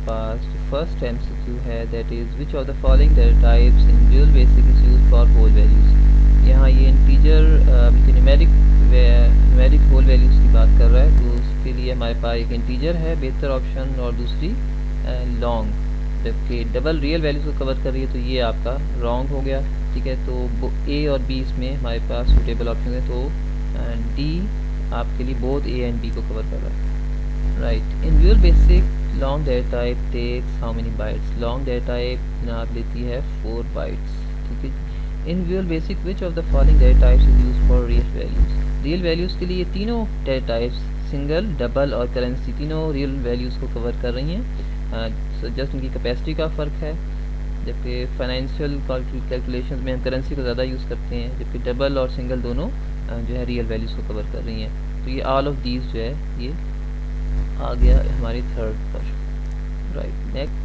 पास first MCQ है, that is which of the following data types in Visual Basic is use for whole values. यहाँ ये integer numeric whole values की बात कर रहा है, तो उसके लिए हमारे पास एक इंटीजर है बेहतर ऑप्शन और दूसरी लॉन्ग, जबकि डबल रियल वैल्यूज़ को कवर कर रही है, तो ये आपका रॉन्ग हो गया। ठीक है, तो ए और बी इसमें हमारे पास सूटेबल ऑप्शन है, तो डी आपके लिए बोथ ए एंड बी को कवर कर रहा है। Right, in Visual Basic long data type takes how many bytes. Long data type जनाब लेती है 4 बाइट्स। ठीक है, in Visual Basic which of the following data types is use for real values. Real values के लिए तीनों data types single, double और currency तीनों रियल वैल्यूज़ को कवर कर रही हैं। जस्ट उनकी कैपेसिटी का फ़र्क है, जबकि फाइनेंशियल कैलकुलेशन में हम करेंसी को ज़्यादा यूज़ करते हैं, जबकि डबल और सिंगल दोनों जो है रियल वैल्यूज़ को कवर कर रही हैं। तो ये ऑल ऑफ दीज जो है ये आ गया हमारी थर्ड पर। Right, next,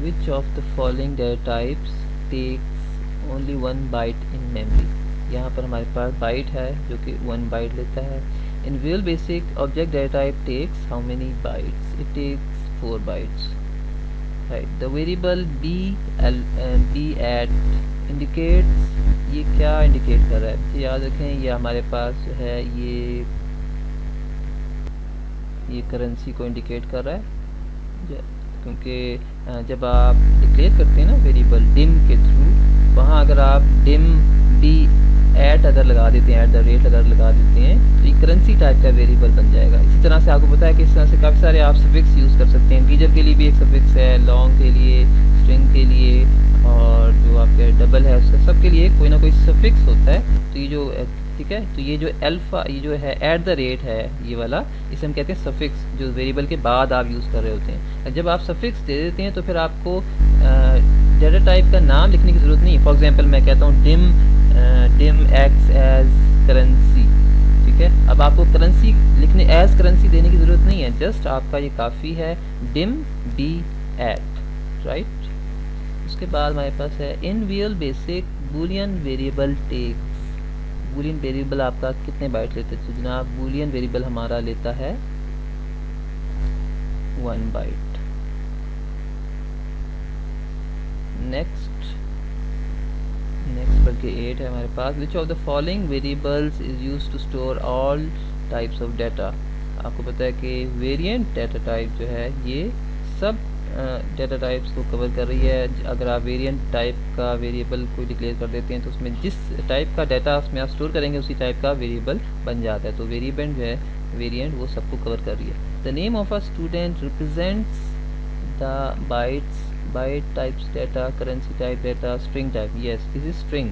which of the following data types takes only 1 byte in memory. यहाँ पर हमारे पास बाइट है जो कि 1 बाइट लेता है। In Visual Basic object data type takes how many bytes, it takes 4 bytes. Right, the variable B at indicates, ये क्या इंडिकेट कर रहा है, तो याद रखें ये हमारे पास जो है ये करेंसी को इंडिकेट कर रहा है, क्योंकि जब आप डिक्लेयर करते हैं ना वेरिएबल डिम के थ्रू, वहाँ अगर आप डिम बी एट अगर लगा देते हैं, एट द रेट अगर लगा देते हैं, तो ये करेंसी टाइप का वेरिएबल बन जाएगा। इसी तरह से आपको पता है कि इस तरह से काफ़ी सारे आप सफिक्स यूज़ कर सकते हैं। इंटीजर के लिए भी एक सफिक्स है, लॉन्ग के लिए, स्ट्रिंग के लिए, और जो आपके डबल है उसका सबके लिए कोई ना कोई सफिक्स होता है। तो ये जो ठीक है, तो ये जो अल्फ़ा, ये जो है एट द रेट है ये वाला, इसे हम कहते हैं सफिक्स, जो वेरिएबल के बाद आप यूज़ कर रहे होते हैं। जब आप सफिक्स दे देते हैं तो फिर आपको डेटा टाइप का नाम लिखने की ज़रूरत नहीं है। फॉर एग्जांपल मैं कहता हूँ डिम एक्स एज करेंसी। ठीक है, अब आपको करेंसी लिखने एज करेंसी देने की ज़रूरत नहीं है, जस्ट आपका ये काफ़ी है डिम बी एट। राइट, उसके बाद हमारे पास है in Visual Basic Boolean variable takes. Boolean variable आपका कितने बाइट लेते हैं, तो जनाब बूलियन वेरिएबल हमारा लेता है 1 बाइट। नेक्स्ट बढ़ के 8 है हमारे पास, which of the following variables is used to store all types of data. आपको पता है कि वेरिएंट डाटा टाइप जो है ये सब डेटा टाइप्स को कवर कर रही है। अगर आप वेरिएंट टाइप का वेरिएबल को डिक्लेयर कर देते हैं तो उसमें जिस टाइप का डाटा उसमें आप स्टोर करेंगे उसी टाइप का वेरिएबल बन जाता है। तो वेरिएबल जो है वेरिएंट वो सबको कवर कर रही है। The name of a student represents the bytes, byte types data, currency type data, string type. Yes, this is string,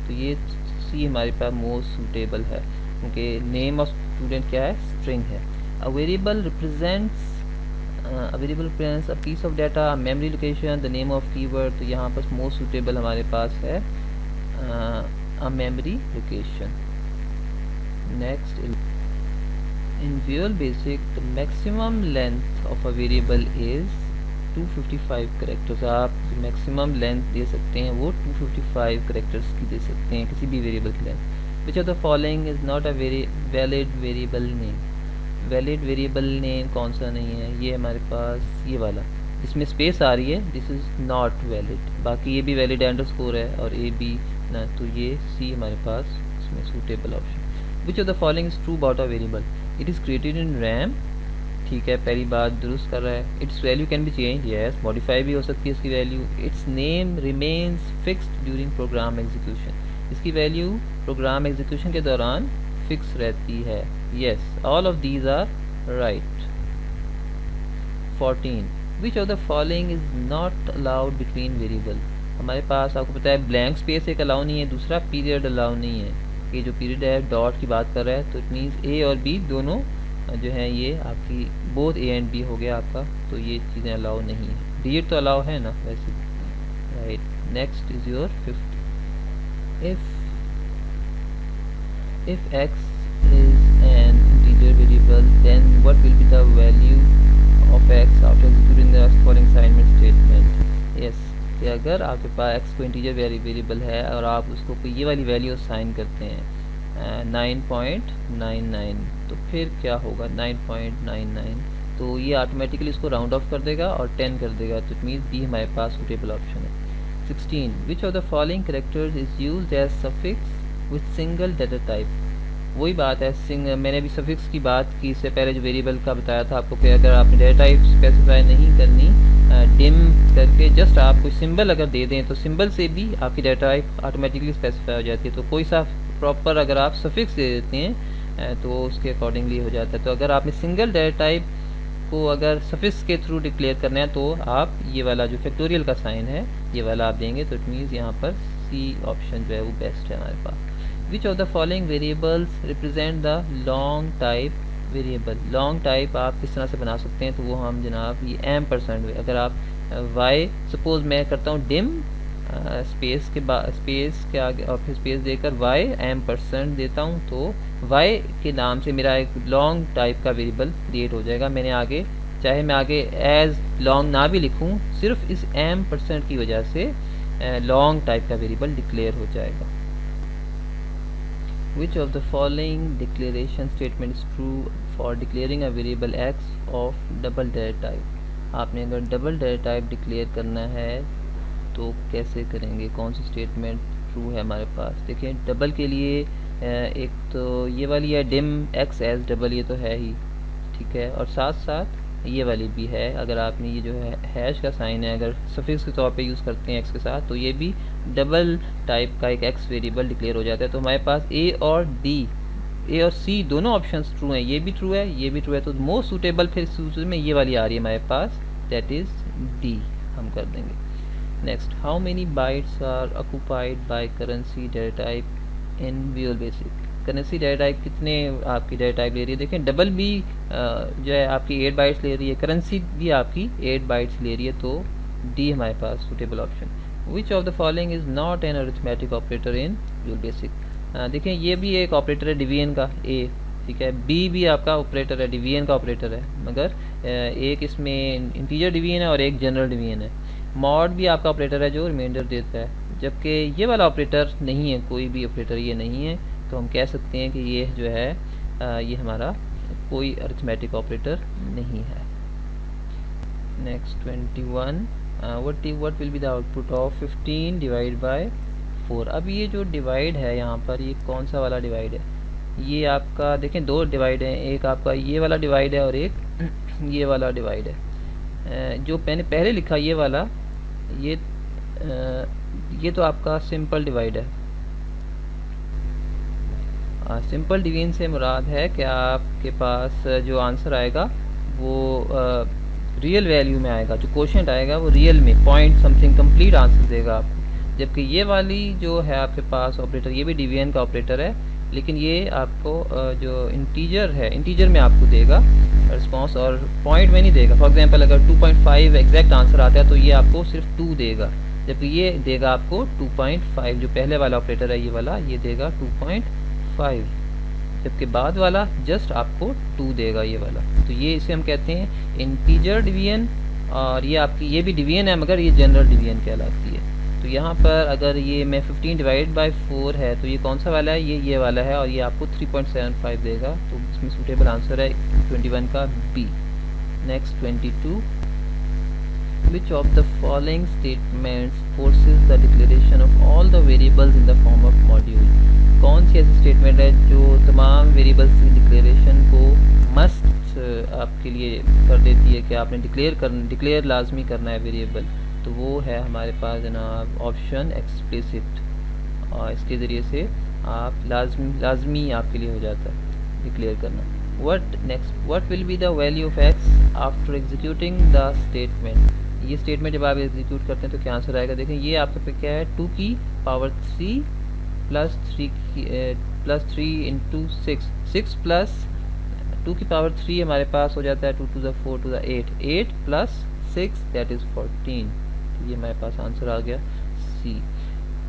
तो ये सी हमारे पास मोस्ट सूटेबल है, क्योंकि नेम ऑफ स्टूडेंट क्या है, स्ट्रिंग है। A variable represents a variable represents a piece of data, memory location, the name of keyword। तो यहाँ पर मोस्ट सुटेबल हमारे पास है a memory location। Next, in Visual Basic the maximum length of a variable is 255 characters। आप maximum length दे सकते हैं वो 255 characters की दे सकते हैं किसी भी वेरिएबल की length. Which of the following is not a very valid variable name। Valid variable name कौन सा नहीं है, ये हमारे पास ये वाला, इसमें स्पेस आ रही है, दिस इज़ नॉट वैलिड। बाकी ये भी वैलिड अंडरस्कोर है और ए बी ना, तो ये सी हमारे पास इसमें suitable option. Which of the following is true about a variable, it is created in RAM. ठीक है, पहली बात दुरुस्त कर रहा है। It's value can be change, yes, modify भी हो सकती है इसकी value. It's name remains fixed during program execution, इसकी वैल्यू प्रोग्राम एग्जीक्यूशन के दौरान फिक्स रहती है। Yes, all of these are right। 14, which of the following is not allowed between variable। हमारे पास आपको पता है ब्लैंक स्पेस एक अलाउ नहीं है, दूसरा पीरियड अलाउ नहीं है। ये जो पीरियड है डॉट की बात कर रहा है, तो इट मीन्स ए और बी दोनों जो है ये आपकी बोथ ए एंड बी हो गया आपका, तो ये चीज़ें अलाउ नहीं है। डिजिट तो अलाउ है ना वैसे। Right, next is your 50। if x is an integer variable, then what will be the value of x after executing the following assignment statement। yes, कि अगर आपके पास x को इंटीजर वेरिएबल है और आप उसको कोई ये वाली वैल्यू असाइन करते हैं 9.99, तो फिर क्या होगा 9.99, तो ये ऑटोमेटिकली इसको राउंड ऑफ कर देगा और 10 कर देगा, तो इट मीन्स बी हमारे पास सूटेबल ऑप्शन है। 16 which of the following characters is used as suffix with single data type. वही बात है, मैंने अभी सफिक्स की बात की इससे पहले जो वेरिएबल का बताया था आपको कि अगर आपने डाटा टाइप स्पेसिफाई नहीं करनी, डिम करके जस्ट आप कोई सिंबल अगर दे दें तो सिंबल से भी आपकी डाटा टाइप ऑटोमेटिकली स्पेसिफाई हो जाती है। तो कोई सा प्रॉपर अगर आप सफिक्स दे देते हैं तो उसके अकॉर्डिंगली हो जाता है। तो अगर आपने सिंगल डाटा टाइप को अगर सफिक्स के थ्रू डिक्लेयर करना है तो आप ये वाला जो फैक्टोरियल का साइन है ये वाला आप देंगे, तो इट मीन्स यहाँ पर सी ऑप्शन जो है वो बेस्ट है हमारे पास। Which of the following variables represent the long type variable. Long type आप किस तरह से बना सकते हैं, तो वो हम जनाब ये %, अगर आप y सपोज मैं करता हूँ डिम स्पेस के बाद स्पेस के आगे और फिर स्पेस देकर y %, देता हूँ तो y के नाम से मेरा एक लॉन्ग टाइप का वेरिएबल क्रिएट हो जाएगा। मैंने आगे चाहे मैं आगे एज लॉन्ग ना भी लिखूँ, सिर्फ इस %, की वजह से लॉन्ग टाइप का वेरिएबल डिक्लेयर हो जाएगा। Which of the following declaration statement is true for declaring a variable x of double data type? आपने अगर डबल डाटा टाइप डिक्लेयर करना है तो कैसे करेंगे, कौन सी स्टेटमेंट ट्रू है हमारे पास। देखिए डबल के लिए एक तो ये वाली है डिम x एज डबल, ये तो है ही, ठीक है, और साथ साथ ये वाली भी है। अगर आपने ये जो है हैश का साइन है अगर सफिक्स के तौर पे यूज़ करते हैं x के साथ, तो ये भी डबल टाइप का एक x वेरिएबल डिक्लेयर हो जाता है। तो हमारे पास a और c दोनों ऑप्शंस ट्रू हैं, ये भी ट्रू है, ये भी ट्रू है, तो मोस्ट सूटेबल फिर सूची में ये वाली आ रही है हमारे पास, दैट इज़ डी हम कर देंगे। Next, how many bytes are occupied by currency data type in Visual Basic. Currency data type कितने आपकी डाटा टाइप ले रही है, देखें डबल भी जो है आपकी 8 बाइट्स ले रही है, करेंसी भी आपकी 8 बाइट्स ले रही है, तो डी हमारे पास suitable option. Which of the following is not an arithmetic operator in Visual Basic. देखें ये भी एक ऑपरेटर है डिवीजन का ए, ठीक है, बी भी आपका ऑपरेटर है, डिवीजन का ऑपरेटर है, मगर एक इसमें इंटीजर डिवीजन है और एक जनरल डिवीजन है। मॉड भी आपका ऑपरेटर है जो रिमाइंडर देता है, जबकि ये वाला ऑपरेटर नहीं है, कोई भी ऑपरेटर ये नहीं है, तो हम कह सकते हैं कि ये जो है ये हमारा कोई अरिथमेटिक ऑपरेटर नहीं है। Next 21, what will be the output of 15 divide by 4। अब ये जो डिवाइड है यहाँ पर ये कौन सा वाला डिवाइड है, ये आपका देखें दो डिवाइड है, एक आपका ये वाला डिवाइड है और एक ये वाला डिवाइड है। जो मैंने पहले लिखा ये वाला ये तो आपका सिंपल डिवाइड है। सिंपल डिवीजन से मुराद है कि आपके पास जो आंसर आएगा वो रियल वैल्यू में आएगा, जो क्वोशंट आएगा वो रियल में पॉइंट समथिंग कंप्लीट आंसर देगा आपको। जबकि ये वाली जो है आपके पास ऑपरेटर, ये भी डिवीजन का ऑपरेटर है, लेकिन ये आपको जो इंटीजर है, इंटीजर में आपको देगा रिस्पॉन्स और पॉइंट में नहीं देगा। फॉर एग्जांपल अगर 2.5 एग्जैक्ट आंसर आता है तो ये आपको सिर्फ 2 देगा, जबकि ये देगा आपको 2.5। जो पहले वाला ऑपरेटर है ये वाला, ये देगा 2.5, जबकि बाद वाला जस्ट आपको 2 देगा ये वाला। तो ये इसे हम कहते हैं इंटीजर डिवीजन, और ये आपकी ये भी डिवीजन है मगर ये जनरल डिवीजन कहलाती है। तो यहाँ पर अगर ये मैं 15 डिवाइड बाय 4 है तो ये कौन सा वाला है, ये वाला है, और ये आपको 3.75 देगा। तो इसमें सूटेबल आंसर है 21 का B. Next 22, which of the following statements forces the declaration of all the variables in the form of module। कौन सी ऐसी स्टेटमेंट है जो तमाम वेरिएबल्स की डिक्लेरेशन को मस्ट आपके लिए कर देती है कि आपने डिक्लेयर लाजमी करना है वेरिएबल, तो वो है हमारे पास जनाब ऑप्शन एक्सप्लिसिट, और इसके ज़रिए से आप लाजमी आपके लिए हो जाता है डिक्लेयर करना। What will be the value of x after executing the statement. ये स्टेटमेंट जब आप एग्जीक्यूट करते हैं तो क्या आंसर आएगा, देखें ये आपके पे क्या है 2 की पावर 3 प्लस 3 इंटू 6 प्लस 2 की पावर 3 हमारे पास हो जाता है 2 to the 4 to the 8 plus 6 that is 14। तो ये हमारे पास आंसर आ गया C.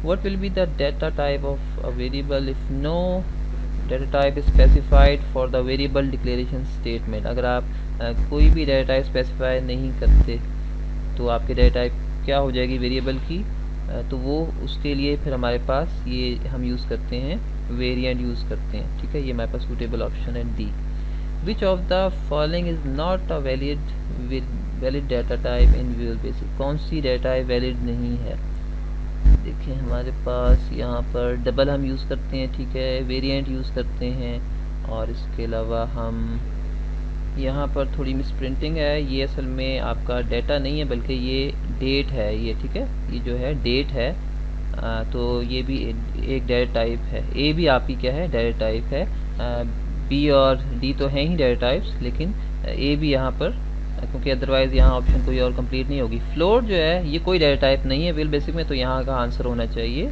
What will be the data type of a variable if no data type is specified for the variable declaration statement. अगर आप कोई भी डाटा टाइप स्पेसिफाई नहीं करते तो आपकी डाटा टाइप क्या हो जाएगी वेरिएबल की, तो वो उसके लिए फिर हमारे पास ये हम यूज़ करते हैं वेरिएंट यूज़ करते हैं, ठीक है। ये हमारे पास सूटेबल ऑप्शन है D. Which of the following is not a valid data type in Visual basic, कौन सी डाटा टाइप वैलिड नहीं है। देखिए हमारे पास यहाँ पर डबल हम यूज़ करते हैं, ठीक है, वेरिएंट यूज़ करते हैं, और इसके अलावा हम यहाँ पर थोड़ी मिस प्रिंटिंग है, ये असल में आपका डेटा नहीं है बल्कि ये डेट है, ये ठीक है, ये जो है डेट है। तो ये भी एक डाटा टाइप है। ए भी आपकी क्या है, डाटा टाइप है। बी और डी तो हैं ही डाटा टाइप्स, लेकिन ए भी यहाँ पर, क्योंकि अदरवाइज़ यहाँ ऑप्शन कोई और कंप्लीट नहीं होगी। फ्लोट जो है ये कोई डाटा टाइप नहीं है विजुअल बेसिक में, तो यहाँ का आंसर होना चाहिए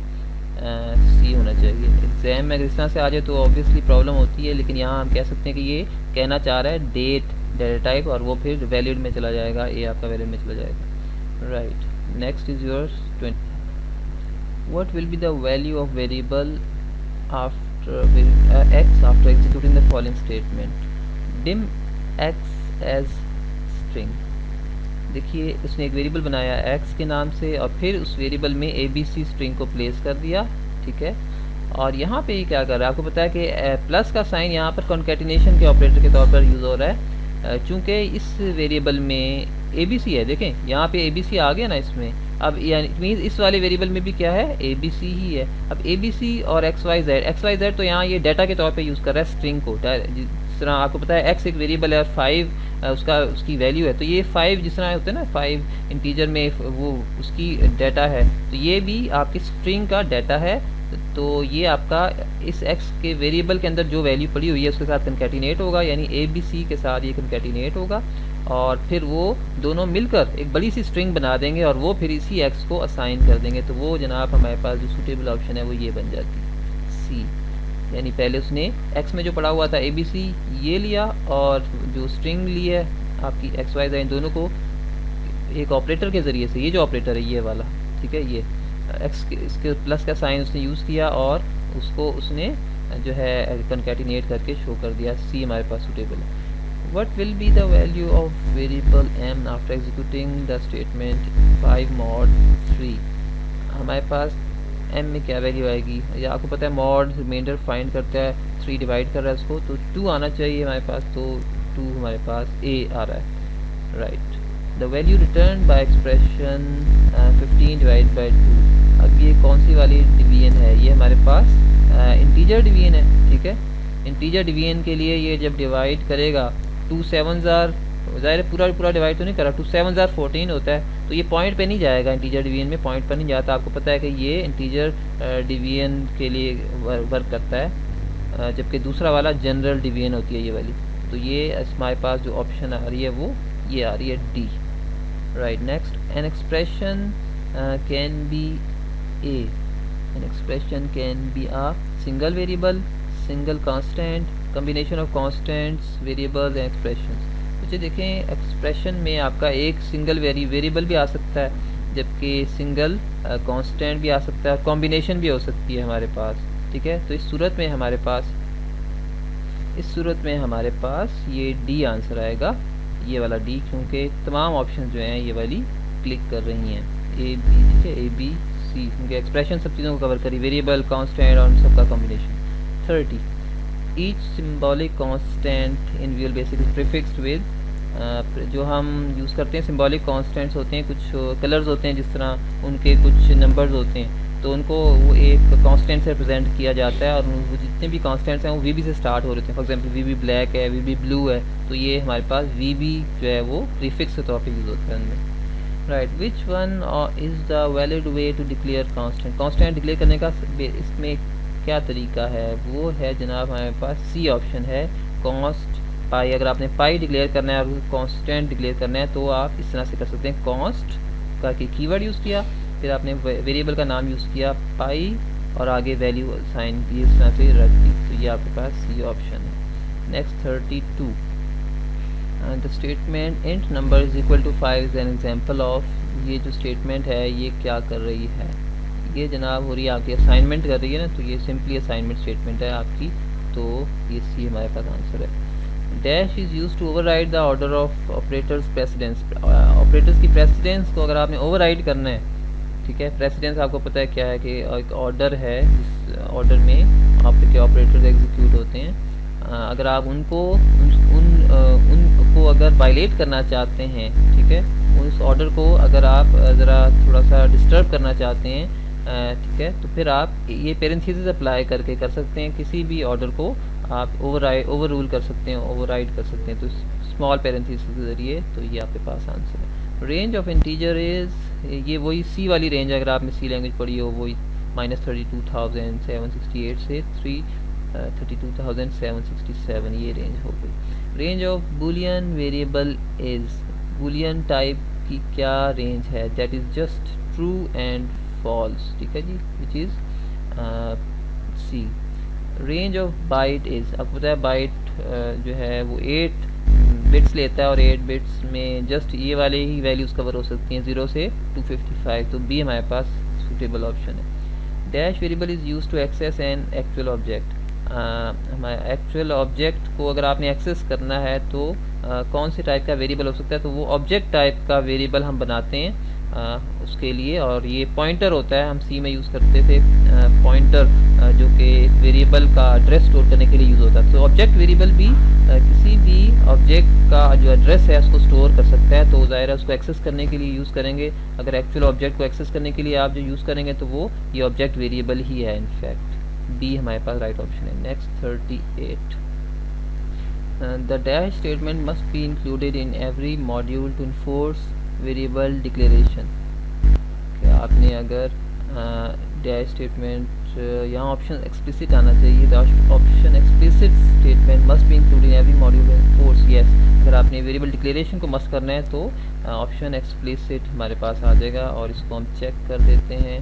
सी होना चाहिए। एग्जाम में अगर इस तरह से आ जाए तो ऑब्वियसली प्रॉब्लम होती है, लेकिन यहाँ हम कह सकते हैं कि ये कहना चाह रहा है डेट डाटा टाइप, और वो फिर वैलिड में चला जाएगा, ए आपका वैलिड में चला जाएगा। Right, next is yours 20। What will be the value of variable after X after executing the following statement. Dim X as string. देखिए उसने एक वेरिएबल बनाया x के नाम से, और फिर उस वेरिएबल में ABC स्ट्रिंग को प्लेस कर दिया, ठीक है। और यहाँ पे ये क्या कर रहा है, आपको पता है कि प्लस का साइन यहाँ पर कॉन्केटिनेशन के ऑपरेटर के तौर पर यूज़ हो रहा है, चूँकि इस वेरिएबल में ABC है। देखें यहाँ पे ABC आ गया ना इसमें, अब यानी मीन्स इस वाले वेरिएबल में भी क्या है, ABC ही है। अब ABC और XYZ तो यहाँ ये डाटा के तौर पे यूज़ कर रहा है स्ट्रिंग को। जिस तरह आपको पता है x एक वेरिएबल है और 5 उसकी वैल्यू है, तो ये 5 जिस तरह होते हैं ना, 5 इंटीजर में वो उसकी डाटा है, तो ये भी आपकी स्ट्रिंग का डाटा है। तो ये आपका इस x के वेरिएबल के अंदर जो वैल्यू पड़ी हुई है उसके साथ कंकैटिनेट होगा, यानी ABC के साथ ये कंकैटिनेट होगा, और फिर वो दोनों मिलकर एक बड़ी सी स्ट्रिंग बना देंगे, और वो फिर इसी x को असाइन कर देंगे। तो वो जनाब हमारे पास जो सूटेबल ऑप्शन है वो ये बन जाती है, सी। यानी पहले उसने x में जो पड़ा हुआ था ABC ये लिया, और जो स्ट्रिंग ली है आपकी XYZ, इन दोनों को एक ऑपरेटर के ज़रिए से, ये जो ऑपरेटर है ये वाला, ठीक है, ये इसके प्लस का साइन उसने यूज़ किया, और उसको उसने जो है कंकैटिनेट करके शो कर दिया। सी हमारे पास सूटेबल है। What will be the value of variable m after executing the statement 5 mod 3। हमारे पास m में क्या वैल्यू आएगी, या आपको पता है मॉड रिमाइंडर फाइंड करता है, 3 डिवाइड कर रहा है उसको, तो 2 आना चाहिए हमारे पास, तो 2 हमारे पास a आ रहा है। Right, the value return by expression 15 divide by 2। अब ये कौन सी वाली डिवीजन है, ये हमारे पास इंटीजर डिवीजन है, ठीक है। इंटीजर डिवीजन के लिए ये जब डिवाइड करेगा 2 7s ज़ाहिर पूरा डिवाइड तो नहीं करा, 2 7s 14 होता है, तो ये पॉइंट पे नहीं जाएगा, इंटीजर डिवीजन में पॉइंट पर नहीं जाता। आपको पता है कि ये इंटीजर डिवीजन के लिए वर्क करता है, जबकि दूसरा वाला जनरल डिवीजन होती है ये वाली। तो ये हमारे पास जो ऑप्शन आ रही है वो ये आ रही है D. Right, next, an expression can be an expression can be a single variable, single constant, combination of constants, variables and expressions. मुझे देखें एक्सप्रेशन में आपका एक सिंगल वेरिएबल भी आ सकता है, जबकि सिंगल कांस्टेंट भी आ सकता है, कॉम्बिनेशन भी हो सकती है हमारे पास, ठीक है। तो इस सूरत में हमारे पास ये डी आंसर आएगा, ये वाला डी, क्योंकि तमाम ऑप्शन जो हैं ये वाली क्लिक कर रही हैं, ए बी, ठीक है, ABC, क्योंकि एक्सप्रेशन सब चीज़ों को कवर करी, वेरिएबल, कांस्टेंट और सबका combination. 30, each symbolic constant in Visual Basic is prefixed with, जो हम यूज़ करते हैं सिम्बॉलिक कांस्टेंट्स होते हैं, कुछ कलर्स होते हैं, जिस तरह उनके कुछ नंबर्स होते हैं, तो उनको वो एक कांस्टेंट से रिप्रेजेंट किया जाता है, और वो जितने भी कांस्टेंट्स हैं वो VB से स्टार्ट हो रहे हैं। फॉर एग्जांपल VB ब्लैक है, VB ब्लू है, तो ये हमारे पास VB जो है वो प्रीफिक्स के तौर पे यूज़ होता है उनमें। Right, which one is the valid way to declare constant declare करने का इसमें क्या तरीका है, वो है जनाब हमारे पास सी ऑप्शन है, कॉन्स्ट पाई। अगर आपने पाई डिक्लेयर करना है और कांस्टेंट डिक्लेयर करना है तो आप इस तरह से कर सकते हैं, कॉन्स्ट का कीवर्ड यूज़ किया, फिर आपने वेरिएबल का नाम यूज़ किया पाई, और आगे वैल्यू साइन की इस तरह से रख दी, तो ये आपके पास सी ऑप्शन है। Next 32, the statement int number is equal to 5 is an example of. ये जो स्टेटमेंट है ये क्या कर रही है, ये जनाब हो रही है आपकी असाइनमेंट कर रही है ना, तो ये सिंपली असाइनमेंट स्टेटमेंट है आपकी, तो ये सी हमारे पास आंसर है। Dash is use to override the order of operators precedence. Operators की प्रेसिडेंस को अगर आपने ओवरराइड करना है, ठीक है, प्रेसिडेंस आपको पता है क्या है, कि एक ऑर्डर है जिस ऑर्डर में आपके ऑपरेटर्स एग्जीक्यूट होते हैं, अगर आप उनको अगर वायलेट करना चाहते हैं, ठीक है, उस ऑर्डर को अगर आप ज़रा थोड़ा सा डिस्टर्ब करना चाहते हैं, ठीक है, तो फिर आप ये पेरेंथीसिस अप्लाई करके कर सकते हैं। किसी भी ऑर्डर को आप ओवर रूल कर सकते हैं, ओवरराइड कर सकते हैं, तो स्मॉल पेरेंथीसिस के ज़रिए। तो ये आपके पास आंसर है। रेंज ऑफ इंटीजर इज़, ये वही सी वाली रेंज है, अगर आपने सी लैंग्वेज पढ़ी हो, वही -32,768 से 32,767 ये रेंज हो गई। Range of Boolean variable is, Boolean type की क्या रेंज है? That is just true and false, ठीक है जी, which is C. Range of byte is, आपको पता है बाइट जो है वो 8 बिट्स लेता है, और 8 बिट्स में जस्ट ये वाले ही वैल्यूज़ कवर हो सकती हैं, 0 से 255, तो बी हमारे पास सूटेबल ऑप्शन है। Dash variable is use to access an actual object, हमारे एक्चुअल ऑब्जेक्ट को अगर आपने एक्सेस करना है तो कौन से टाइप का वेरिएबल हो सकता है? तो वो ऑब्जेक्ट टाइप का वेरिएबल हम बनाते हैं उसके लिए, और ये पॉइंटर होता है, हम सी में यूज़ करते थे पॉइंटर, जो कि वेरिएबल का एड्रेस स्टोर करने के लिए यूज़ होता है। तो ऑब्जेक्ट वेरिएबल भी किसी भी ऑब्जेक्ट का जो एड्रेस है उसको स्टोर कर सकता है, तो ज़ाहिर है उसको एक्सेस करने के लिए यूज़ करेंगे। अगर एक्चुअल ऑब्जेक्ट को एक्सेस करने के लिए आप जो यूज़ करेंगे तो वो ये ऑब्जेक्ट वेरिएबल ही है इनफैक्ट। बी हमारे पास राइट ऑप्शन है। Next 38, the dash statement must be included in every module to enforce variable declaration. क्या आपने अगर डैश स्टेटमेंट, यहाँ ऑप्शन एक्सप्लिसिट आना चाहिए, the option explicit statement must be included in every module to enforce, yes. अगर आपने variable declaration को must करना है तो ऑप्शन एक्सप्लिसिट हमारे पास आ जाएगा, और इसको हम चेक कर देते हैं।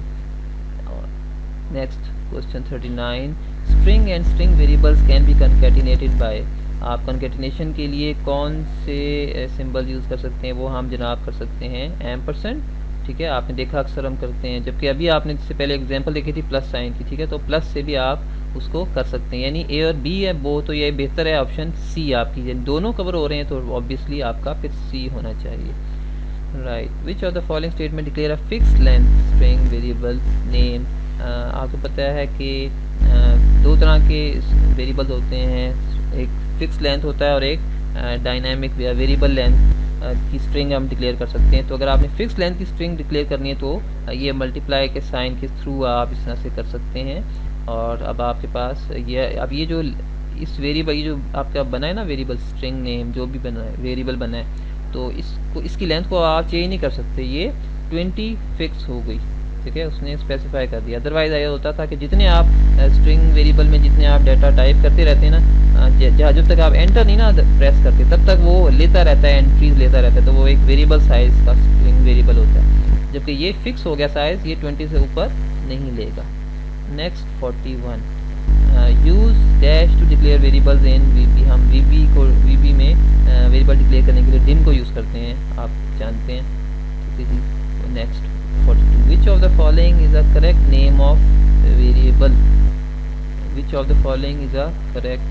Next question 39, string and string variables can be concatenated by, आप कनकैटिनेशन के लिए कौन से सिंबल यूज़ कर सकते हैं? वो हम जनाब कर सकते हैं एम्परसेंड, ठीक है, आपने देखा अक्सर हम करते हैं, जबकि अभी आपने इससे पहले एग्जांपल देखी थी प्लस साइन की, ठीक है, तो प्लस से भी आप उसको कर सकते हैं, यानी ए और बी है वो, तो ये बेहतर है ऑप्शन सी आपकी, यानी दोनों कवर हो रहे हैं तो ऑब्वियसली आपका फिर सी होना चाहिए। Right, which of the following statement declare a fixed length string variable name. आपको पता है कि दो तरह के वेरिएबल्स होते हैं, एक फिक्स लेंथ होता है और एक डायनामिक वेरिएबल लेंथ की स्ट्रिंग हम डिक्लेयर कर सकते हैं। तो अगर आपने फिक्स लेंथ की स्ट्रिंग डिक्लेयर करनी है तो ये मल्टीप्लाई के साइन के थ्रू आप इस तरह से कर सकते हैं। और अब आपके पास ये जो इस वेरिएबल, ये जो आपका बना है ना वेरिएबल स्ट्रिंग नेम जो भी बना है वेरिएबल बना है, तो इसकी लेंथ को आप चेंज नहीं कर सकते, ये 20 फिक्स हो गई, ठीक है, उसने स्पेसिफाई कर दिया। अदरवाइज ये होता था कि जितने आप स्ट्रिंग वेरिएबल में जितने आप डाटा टाइप करते रहते हैं ना, जब तक आप एंटर नहीं ना प्रेस करते तब तक वो लेता रहता है, एंट्रीज लेता रहता है, तो वो एक वेरिएबल साइज का स्ट्रिंग वेरिएबल होता है। जबकि ये फिक्स हो गया साइज, ये 20 से ऊपर नहीं लेगा। Next 41, use dash to declare variables in VB. हम वीबी में वेरिएबल डिक्लेयर करने के लिए डिन को यूज़ करते हैं, आप जानते हैं, ठीक है जी। Next 42, which of the following is a correct name of variable, which of the following is a correct,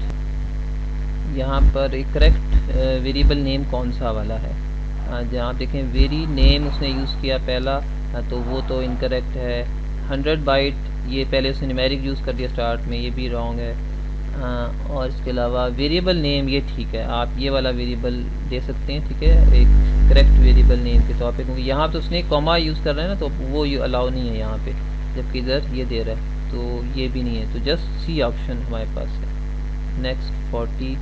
यहाँ पर एक करेक्ट वेरिएबल नेम कौन सा वाला है? जहाँ देखें वेरी नेम उसने यूज़ किया पहला, तो वो तो इनकरेक्ट है। 100 बाइट ये पहले उसने न्यूमेरिक यूज़ कर दिया स्टार्ट में, ये भी रॉन्ग है। और इसके अलावा वेरिएबल नेम ये ठीक है, आप ये वाला वेरिएबल दे सकते हैं, ठीक है, एक करेक्ट वेरिएबल नेम के तौर पे, क्योंकि यहाँ पे तो उसने कॉमा यूज़ कर रहा है ना, तो वो अलाउ नहीं है यहाँ पे, जबकि इधर ये दे रहा है, तो ये भी नहीं है, तो जस्ट सी ऑप्शन हमारे पास है। Next 40,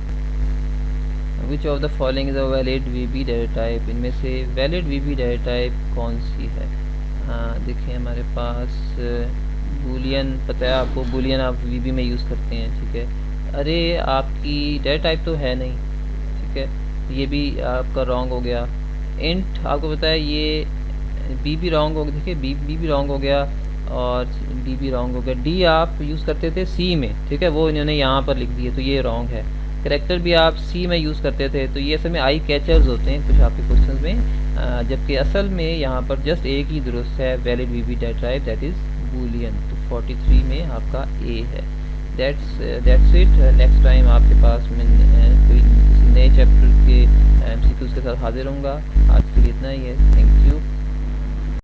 which of the following is a valid VB data type, इनमें से वैलिड वीबी डाटा टाइप कौन सी है? देखिए हमारे पास बूलियन, पता है आपको, बूलियन आप वीबी में यूज़ करते हैं, ठीक है। अरे आपकी डाटा टाइप तो है नहीं, ठीक है, ये भी आपका रॉन्ग हो गया। इंट आपको पता है ये बी भी रॉन्ग हो गया, देखिए बी भी रॉन्ग हो गया और डी भी रॉन्ग हो गया। डी आप यूज़ करते थे सी में, ठीक है, वो इन्होंने यहाँ पर लिख दिए, तो ये रॉन्ग है। करेक्टर भी आप सी में यूज़ करते थे, तो ये असल में आई कैचर्स होते हैं कुछ आपके क्वेश्चन में, जबकि असल में यहाँ पर जस्ट एक ही दुरुस्त है, valid VB data type, that is Boolean. तो 43 में आपका ए है। That's it. नेक्स्ट टाइम आपके पास मैं कोई किसी नए चैप्टर के MCQs के साथ हाजिर होऊंगा। आज के लिए इतना ही है। Thank you.